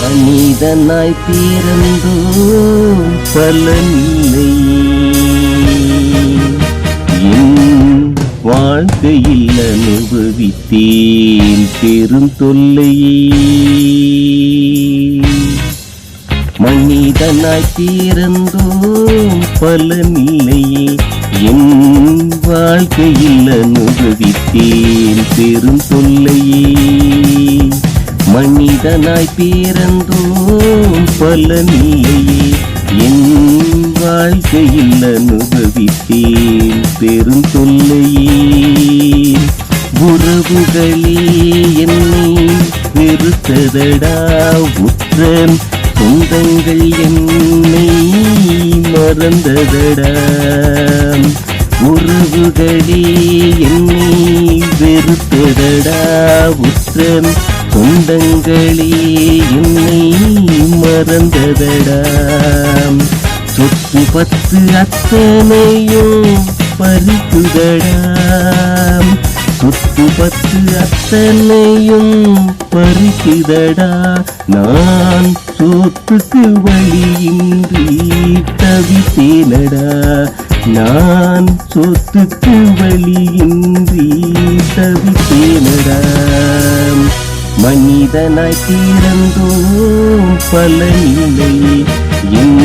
மனிதனாய் பிறந்தோம் பலனில்லை. என் வாழ்க்கையில் அனுபவித்தேன் பெரும் தொல்லையே. மனிதனாய் பிறந்தோம் பலனில்லையே. என் வாழ்க்கையில் அனுபவித்தேன் பெரும் தொல்லையே. மனிதனாய் பிறந்தோம் பலனில்லையே. என் வாழ்க்கையில் அனுபவித்தேன் பெரும் தொல்லையே. உறவுகளே என்னை வெறுத்ததடா. உற்ற சொந்தங்கள் என்னை மறந்ததடா. உறவுகளே என்னை வெறுத்ததடா. உற்ற சொந்தங்களே என்னை மறந்ததடா. சொத்து பத்து அத்தனையும் பறிக்குதடா. சொத்து பத்து அத்தனையும் பறிக்குதடா. நான் சொத்துக்கு வழியின்றி தவித்தேனடா. நான் சொத்துக்கு வழியின்றி தவித்தேனடா. மனிதனாய் பிறந்தோம் பலனில்லையே. என்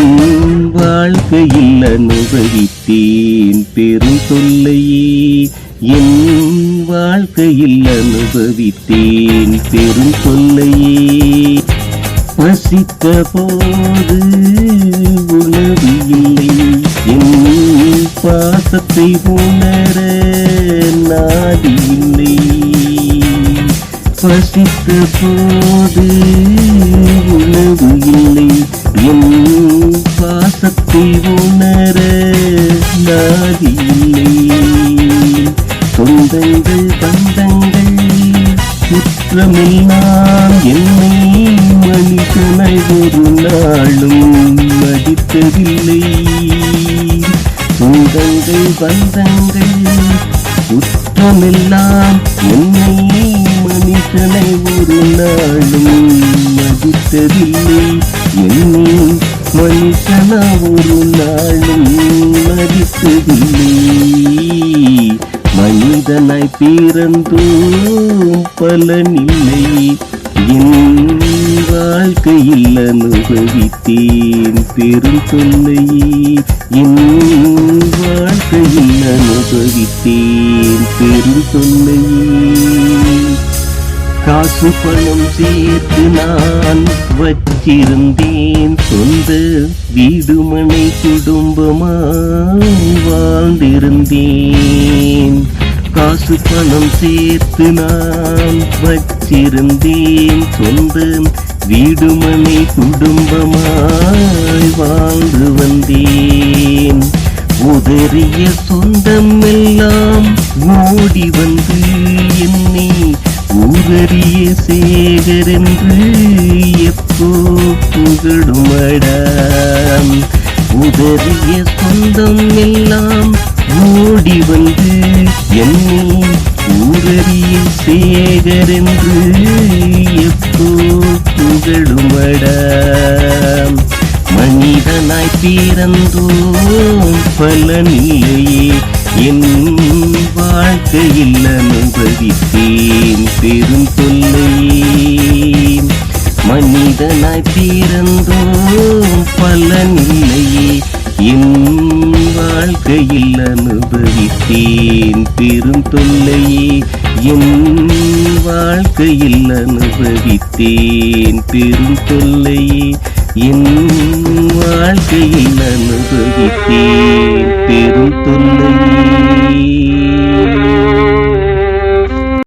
வாழ்க்கையில் அனுபவித்தேன் பெரும் தொல்லையே. என் வாழ்க்கையில் அனுபவித்தேன் பெரும் தொல்லையே. பசித்த போது உணவு இல்லை. என் பாசத்தை உணர நாடி இல்லை. பசித்த போது உணவு இல்லை. என் பாசத்தை உணர நாடி இல்லை. சொந்தங்கள் பந்தங்கள் குற்றமெல்லாம் என்னை மனிதனை ஒரு நாளும் மதித்ததில்லை. சொந்தங்கள் பந்தங்கள் குற்றமெல்லாம் என்னை மனிதனை ஒரு நாளும் மதித்ததில்லை. என்னை மனுஷனா ஒரு நாளும் மதித்ததில்லை. மனிதனாய் பிறந்தோம் பலனில்லை. என் வாழ்க்கையில் அனுபவித்தேன் பெரும் தொல்லையே. என் வாழ்க்கையில் அனுபவித்தேன் பெரும் தொல்லையே. காசு பணம் சேர்த்து நான் வச்சிருந்தேன். சொந்த வீடுமனை குடும்பமாய் வாழ்ந்திருந்தேன். காசு பணம் சேர்த்து நான் வச்சிருந்தேன். சொந்த வீடுமனை குடும்பமாய் வாழ்ந்து வந்தேன். உதறிய சொந்தம் எல்லாம் ஓடி வந்து என்னை ஊரறிய சேகர் என்று எப்போ புகழுமடா. உதறிய சொந்தம் எல்லாம் ஓடி வந்து என்னை ஊரறிய சேகர் என்று எப்போ புகழுமடா. மனிதனாய் பிறந்தோம் பலனில்லையே. என் வாழ்க்கையில் அனுபவித்தேன் பெரும் தொல்லையே. மனிதனாய் பிறந்தோம் பலனில்லையே. என் வாழ்க்கையில் அனுபவித்தேன் பெரும் தொல்லையே. என் வாழ்க்கையில் அனுபவித்தேன் பெரும் தொல்லையே. என் வாழ்க்கையில் அனுபவித்தேன் பெரும் தொல்லையே.